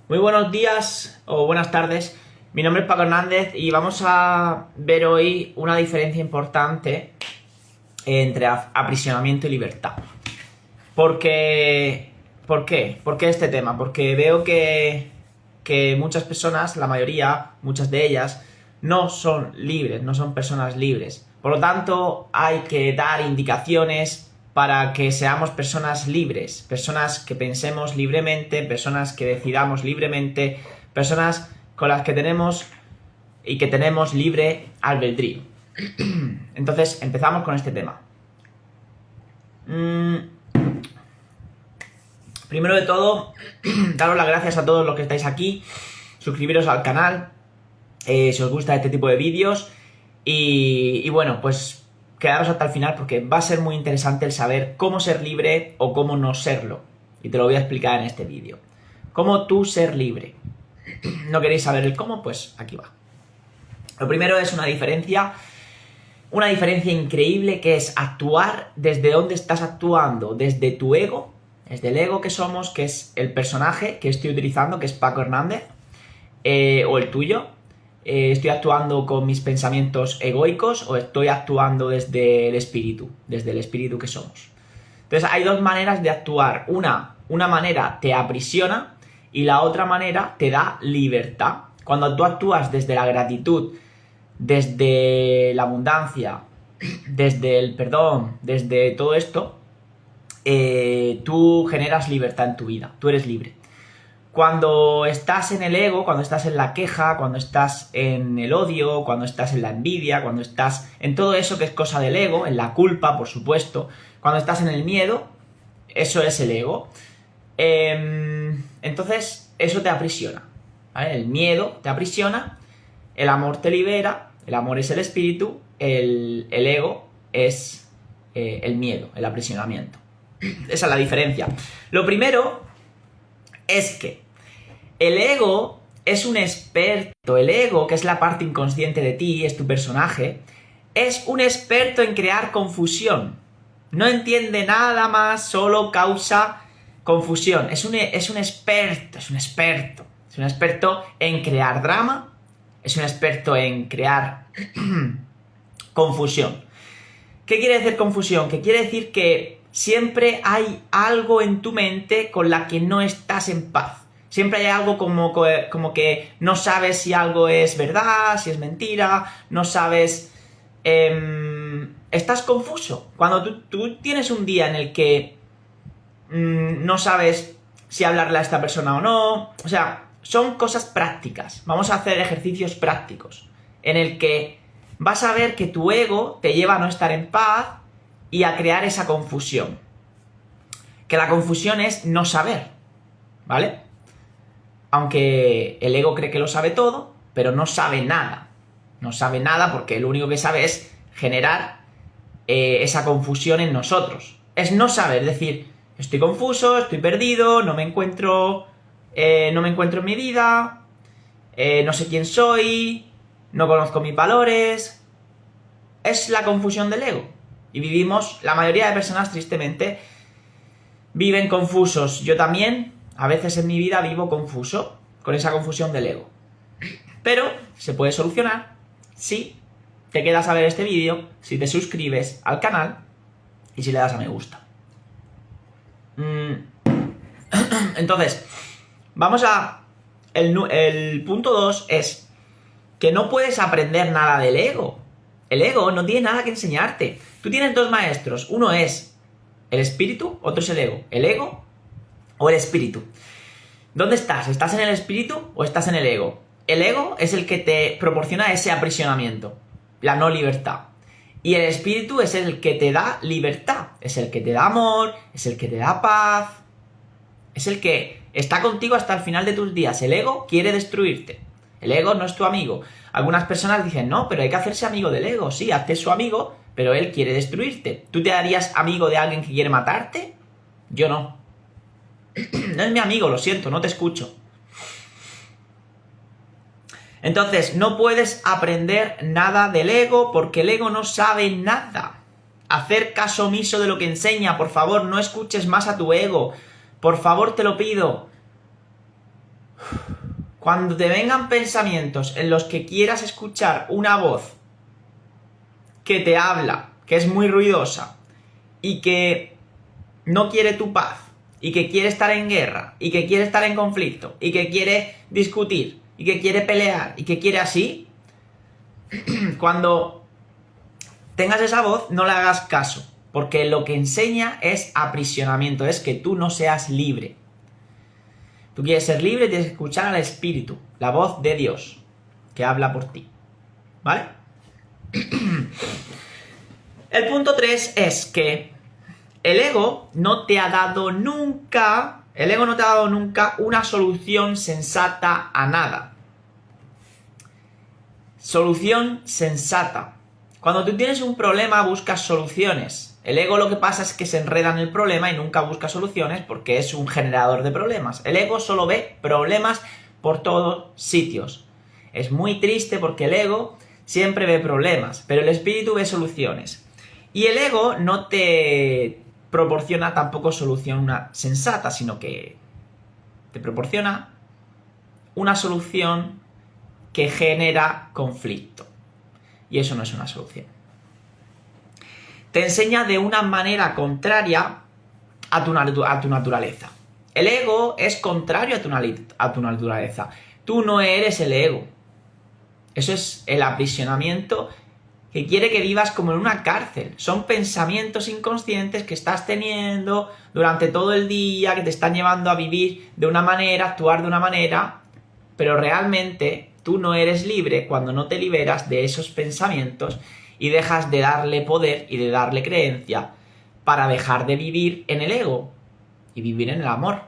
Muy buenos días o buenas tardes. Mi nombre es Paco Hernández y vamos a ver hoy una diferencia importante entre aprisionamiento y libertad. ¿Por qué? ¿Por qué este tema? Porque veo que muchas personas, la mayoría, muchas de ellas, no son libres, no son personas libres. Por lo tanto, hay que dar indicaciones para que seamos personas libres, personas que pensemos libremente, personas que decidamos libremente, personas con las que tenemos libre albedrío. Entonces, empezamos con este tema. Primero de todo, daros las gracias a todos los que estáis aquí, suscribiros al canal, si os gusta este tipo de vídeos, y bueno, pues quedaros hasta el final porque va a ser muy interesante el saber cómo ser libre o cómo no serlo, y te lo voy a explicar en este vídeo. ¿Cómo tú ser libre? ¿No queréis saber el cómo? Pues aquí va. Lo primero es una diferencia increíble, que es actuar desde donde estás actuando, desde tu ego, desde el ego que somos, que es el personaje que estoy utilizando, que es Paco Hernández, o el tuyo. ¿Estoy actuando con mis pensamientos egoicos o estoy actuando desde el espíritu que somos? Entonces hay dos maneras de actuar. Una manera te aprisiona y la otra manera te da libertad. Cuando tú actúas desde la gratitud, desde la abundancia, desde el perdón, desde todo esto, tú generas libertad en tu vida, tú eres libre. Cuando estás en el ego, cuando estás en la queja, cuando estás en el odio, cuando estás en la envidia, cuando estás en todo eso que es cosa del ego, en la culpa, por supuesto, cuando estás en el miedo, eso es el ego. Entonces, eso te aprisiona, ¿vale? El miedo te aprisiona, el amor te libera, el amor es el espíritu, el ego es el miedo, el aprisionamiento. Esa es la diferencia. Lo primero es que el ego es un experto. El ego, que es la parte inconsciente de ti, es tu personaje, es un experto en crear confusión. No entiende nada más, solo causa confusión. Es un experto, es un experto. Es un experto en crear drama, es un experto en crear confusión. ¿Qué quiere decir confusión? Que quiere decir que siempre hay algo en tu mente con la que no estás en paz. Siempre hay algo como que no sabes si algo es verdad, si es mentira, no sabes... estás confuso. Cuando tú tienes un día en el que no sabes si hablarle a esta persona o no, o sea, son cosas prácticas. Vamos a hacer ejercicios prácticos en el que vas a ver que tu ego te lleva a no estar en paz y a crear esa confusión. Que la confusión es no saber, ¿vale? Aunque el ego cree que lo sabe todo, pero no sabe nada. No sabe nada porque lo único que sabe es generar esa confusión en nosotros. Es no saber, es decir, estoy confuso, estoy perdido, no me encuentro en mi vida, no sé quién soy, no conozco mis valores. Es la confusión del ego. Y vivimos, la mayoría de personas, tristemente, viven confusos. Yo también, a veces en mi vida, vivo confuso, con esa confusión del ego. Pero se puede solucionar si te quedas a ver este vídeo, si te suscribes al canal y si le das a me gusta. Entonces, vamos a... El punto 2 es que no puedes aprender nada del ego. El ego no tiene nada que enseñarte. Tú tienes dos maestros. Uno es el espíritu, otro es el ego. ¿El ego o el espíritu? ¿Dónde estás? ¿Estás en el espíritu o estás en el ego? El ego es el que te proporciona ese aprisionamiento, la no libertad. Y el espíritu es el que te da libertad. Es el que te da amor, es el que te da paz. Es el que está contigo hasta el final de tus días. El ego quiere destruirte. El ego no es tu amigo. Algunas personas dicen, no, pero hay que hacerse amigo del ego. Sí, hazte su amigo, pero él quiere destruirte. ¿Tú te harías amigo de alguien que quiere matarte? Yo no. No es mi amigo, lo siento, no te escucho. Entonces, no puedes aprender nada del ego porque el ego no sabe nada. Hacer caso omiso de lo que enseña, por favor, no escuches más a tu ego. Por favor, te lo pido. Cuando te vengan pensamientos en los que quieras escuchar una voz que te habla, que es muy ruidosa y que no quiere tu paz y que quiere estar en guerra y que quiere estar en conflicto y que quiere discutir y que quiere pelear y que quiere así, cuando tengas esa voz no le hagas caso, porque lo que enseña es aprisionamiento, es que tú no seas libre. Tú quieres ser libre, tienes que escuchar al Espíritu, la voz de Dios, que habla por ti. ¿Vale? El punto 3 es que el ego no te ha dado nunca una solución sensata a nada. Solución sensata. Cuando tú tienes un problema buscas soluciones. El ego lo que pasa es que se enreda en el problema y nunca busca soluciones porque es un generador de problemas. El ego solo ve problemas por todos sitios. Es muy triste porque el ego siempre ve problemas, pero el espíritu ve soluciones. Y el ego no te proporciona tampoco solución sensata, sino que te proporciona una solución que genera conflicto. Y eso no es una solución. Te enseña de una manera contraria a tu naturaleza. El ego es contrario a tu naturaleza. Tú no eres el ego. Eso es el aprisionamiento que quiere que vivas como en una cárcel. Son pensamientos inconscientes que estás teniendo durante todo el día, que te están llevando a vivir de una manera, actuar de una manera, pero realmente tú no eres libre cuando no te liberas de esos pensamientos y dejas de darle poder y de darle creencia para dejar de vivir en el ego y vivir en el amor,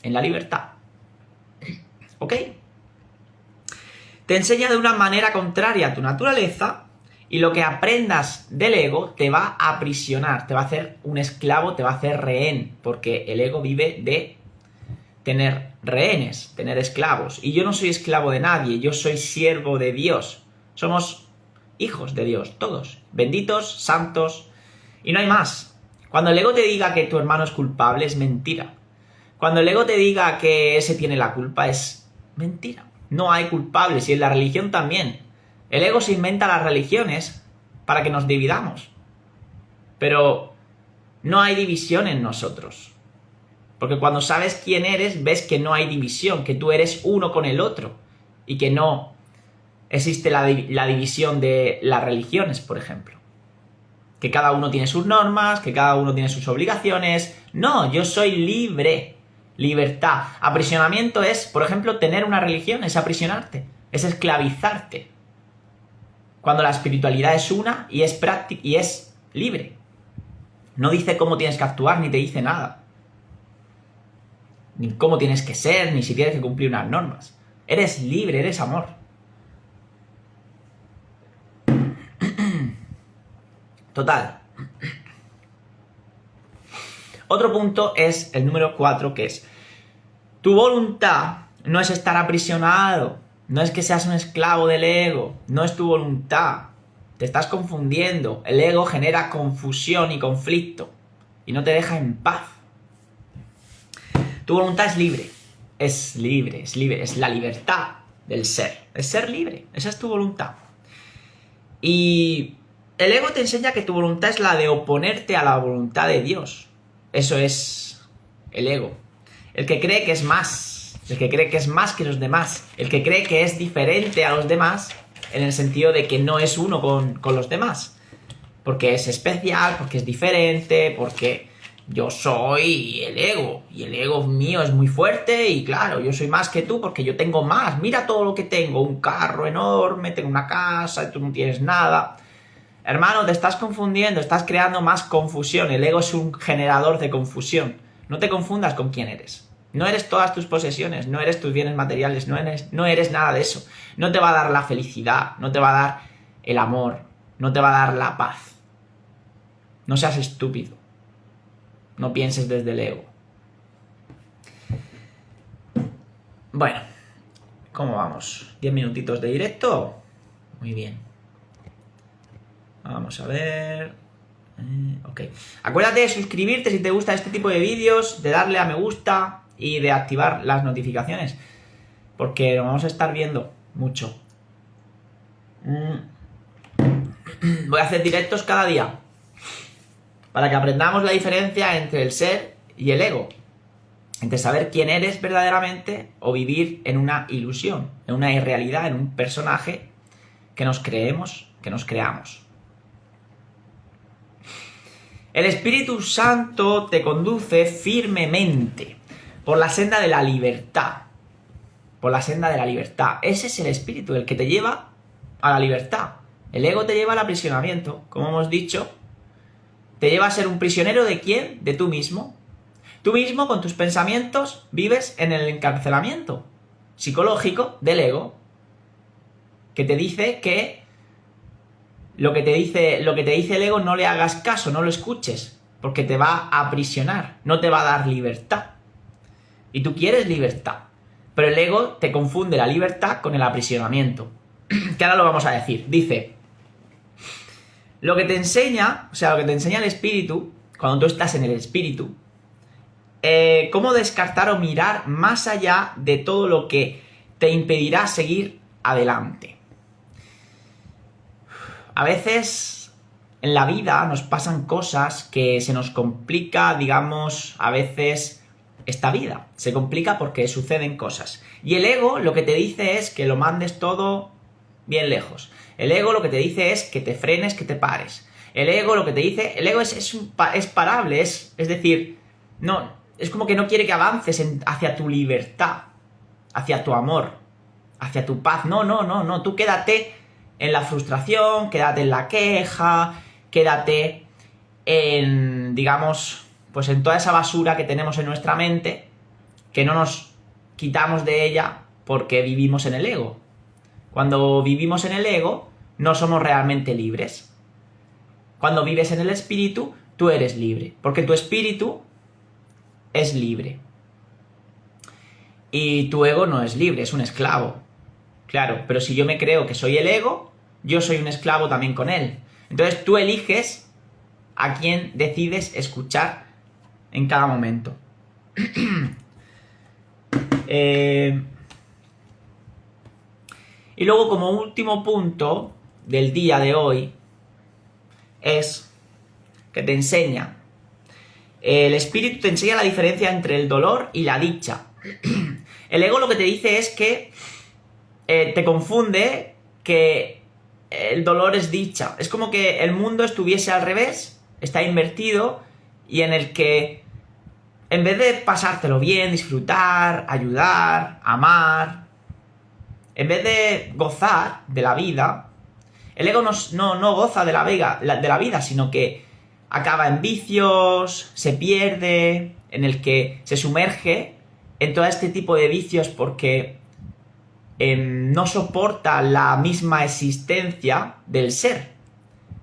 en la libertad. ¿Ok? Te enseña de una manera contraria a tu naturaleza y lo que aprendas del ego te va a aprisionar, te va a hacer un esclavo, te va a hacer rehén, porque el ego vive de tener rehenes, tener esclavos. Y yo no soy esclavo de nadie, yo soy siervo de Dios. Somos hijos de Dios, todos, benditos, santos, y no hay más. Cuando el ego te diga que tu hermano es culpable, es mentira. Cuando el ego te diga que ese tiene la culpa, es mentira. No hay culpables, y en la religión también. El ego se inventa las religiones para que nos dividamos. Pero no hay división en nosotros. Porque cuando sabes quién eres, ves que no hay división, que tú eres uno con el otro, y que no existe la división de las religiones, por ejemplo. Que cada uno tiene sus normas, que cada uno tiene sus obligaciones. No, yo soy libre. Libertad. Aprisionamiento es, por ejemplo, tener una religión, es aprisionarte, es esclavizarte. Cuando la espiritualidad es una y es práctica y es libre. No dice cómo tienes que actuar, ni te dice nada. Ni cómo tienes que ser, ni si tienes que cumplir unas normas. Eres libre, eres amor. Total. Otro punto es el número 4, que es tu voluntad no es estar aprisionado, no es que seas un esclavo del ego, no es tu voluntad. Te estás confundiendo. El ego genera confusión y conflicto y no te deja en paz. Tu voluntad es libre. Es libre, es libre, es la libertad del ser. Es ser libre, esa es tu voluntad. Y el ego te enseña que tu voluntad es la de oponerte a la voluntad de Dios. Eso es el ego. El que cree que es más. El que cree que es más que los demás. El que cree que es diferente a los demás en el sentido de que no es uno con los demás. Porque es especial, porque es diferente, porque yo soy el ego. Y el ego mío es muy fuerte y claro, yo soy más que tú porque yo tengo más. Mira todo lo que tengo. Un carro enorme, tengo una casa y tú no tienes nada. Hermano, te estás confundiendo, estás creando más confusión. El ego es un generador de confusión. No te confundas con quién eres. No eres todas tus posesiones, no eres tus bienes materiales, no eres nada de eso. No te va a dar la felicidad, no te va a dar el amor, no te va a dar la paz. No seas estúpido. No pienses desde el ego. Bueno, ¿cómo vamos? ¿10 minutitos de directo? Muy bien. Vamos a ver. Ok. Acuérdate de suscribirte si te gusta este tipo de vídeos, de darle a me gusta y de activar las notificaciones. porque nos vamos a estar viendo mucho. Voy a hacer directos cada día para que aprendamos la diferencia entre el ser y el ego, entre saber quién eres verdaderamente o vivir en una ilusión, en una irrealidad, en un personaje que nos creemos, que nos creamos. El Espíritu Santo te conduce firmemente por la senda de la libertad. Por la senda de la libertad. Ese es el Espíritu, el que te lleva a la libertad. El ego te lleva al aprisionamiento, como hemos dicho. Te lleva a ser un prisionero ¿de quién? De tú mismo. Tú mismo, con tus pensamientos, vives en el encarcelamiento psicológico del ego, que te dice que lo que te dice el ego no le hagas caso, no lo escuches, porque te va a aprisionar, no te va a dar libertad. Y tú quieres libertad, pero el ego te confunde la libertad con el aprisionamiento, que ahora lo vamos a decir. Dice, lo que te enseña el espíritu, cuando tú estás en el espíritu, cómo descartar o mirar más allá de todo lo que te impedirá seguir adelante. A veces en la vida nos pasan cosas que se nos complica, digamos, a veces esta vida. Se complica porque suceden cosas. Y el ego lo que te dice es que lo mandes todo bien lejos. El ego lo que te dice es que te frenes, que te pares. El ego lo que te dice... El ego es parable, es decir, no, es como que no quiere que avances hacia tu libertad, hacia tu amor, hacia tu paz. No, tú quédate en la frustración, quédate en la queja, quédate en, digamos, pues en toda esa basura que tenemos en nuestra mente, que no nos quitamos de ella porque vivimos en el ego. Cuando vivimos en el ego, no somos realmente libres. Cuando vives en el espíritu, tú eres libre, porque tu espíritu es libre. Y tu ego no es libre, es un esclavo. Claro, pero si yo me creo que soy el ego, yo soy un esclavo también con él. Entonces tú eliges a quién decides escuchar en cada momento. Y luego, como último punto del día de hoy, es que te enseña. El espíritu te enseña la diferencia entre el dolor y la dicha. El ego lo que te dice es que te confunde que el dolor es dicha. Es como que el mundo estuviese al revés, está invertido, y en el que en vez de pasártelo bien, disfrutar, ayudar, amar, en vez de gozar de la vida, el ego no goza de la vida, sino que acaba en vicios, se pierde, en el que se sumerge en todo este tipo de vicios porque no soporta la misma existencia del ser.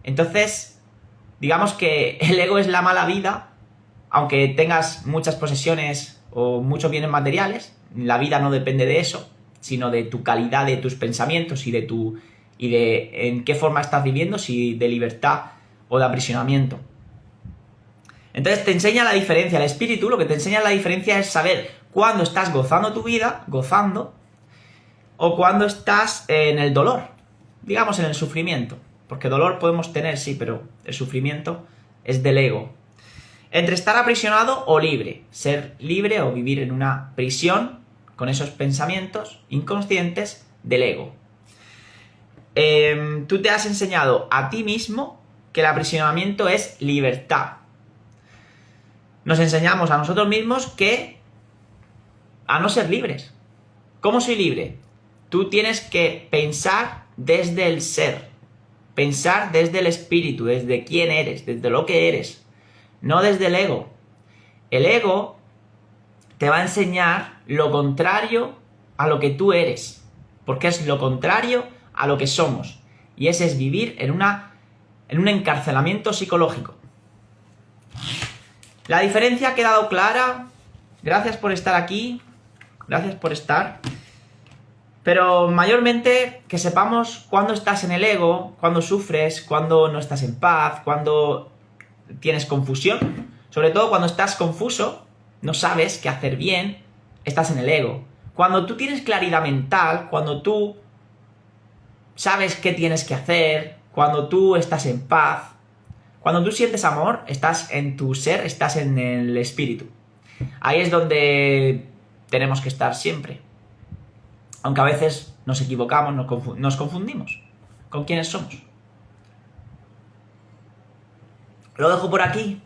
Entonces, digamos que el ego es la mala vida, aunque tengas muchas posesiones o muchos bienes materiales, la vida no depende de eso, sino de tu calidad, de tus pensamientos y de en qué forma estás viviendo, si de libertad o de aprisionamiento. Entonces te enseña la diferencia. El espíritu lo que te enseña la diferencia es saber cuándo estás gozando tu vida, o cuándo estás en el dolor, digamos en el sufrimiento. Porque dolor podemos tener, sí, pero el sufrimiento es del ego. Entre estar aprisionado o libre, ser libre o vivir en una prisión con esos pensamientos inconscientes del ego. Tú te has enseñado a ti mismo que el aprisionamiento es libertad. Nos enseñamos a nosotros mismos a no ser libres. ¿Cómo soy libre? Tú tienes que pensar desde el ser, pensar desde el espíritu, desde quién eres, desde lo que eres, no desde el ego. El ego te va a enseñar lo contrario a lo que tú eres, porque es lo contrario a lo que somos, y ese es vivir en un encarcelamiento psicológico. La diferencia ha quedado clara. Gracias por estar aquí, gracias por estar. Pero mayormente que sepamos cuándo estás en el ego, cuándo sufres, cuándo no estás en paz, cuándo tienes confusión. Sobre todo cuando estás confuso, no sabes qué hacer bien, estás en el ego. Cuando tú tienes claridad mental, cuando tú sabes qué tienes que hacer, cuando tú estás en paz, cuando tú sientes amor, estás en tu ser, estás en el espíritu. Ahí es donde tenemos que estar siempre. Aunque a veces nos equivocamos, nos confundimos con quiénes somos. Lo dejo por aquí.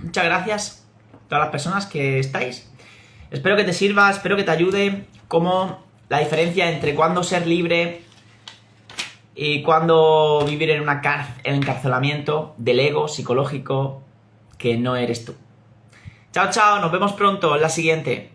Muchas gracias a todas las personas que estáis. Espero que te sirva, espero que te ayude como la diferencia entre cuándo ser libre y cuándo vivir en el encarcelamiento del ego psicológico que no eres tú. Chao, chao, nos vemos pronto en la siguiente.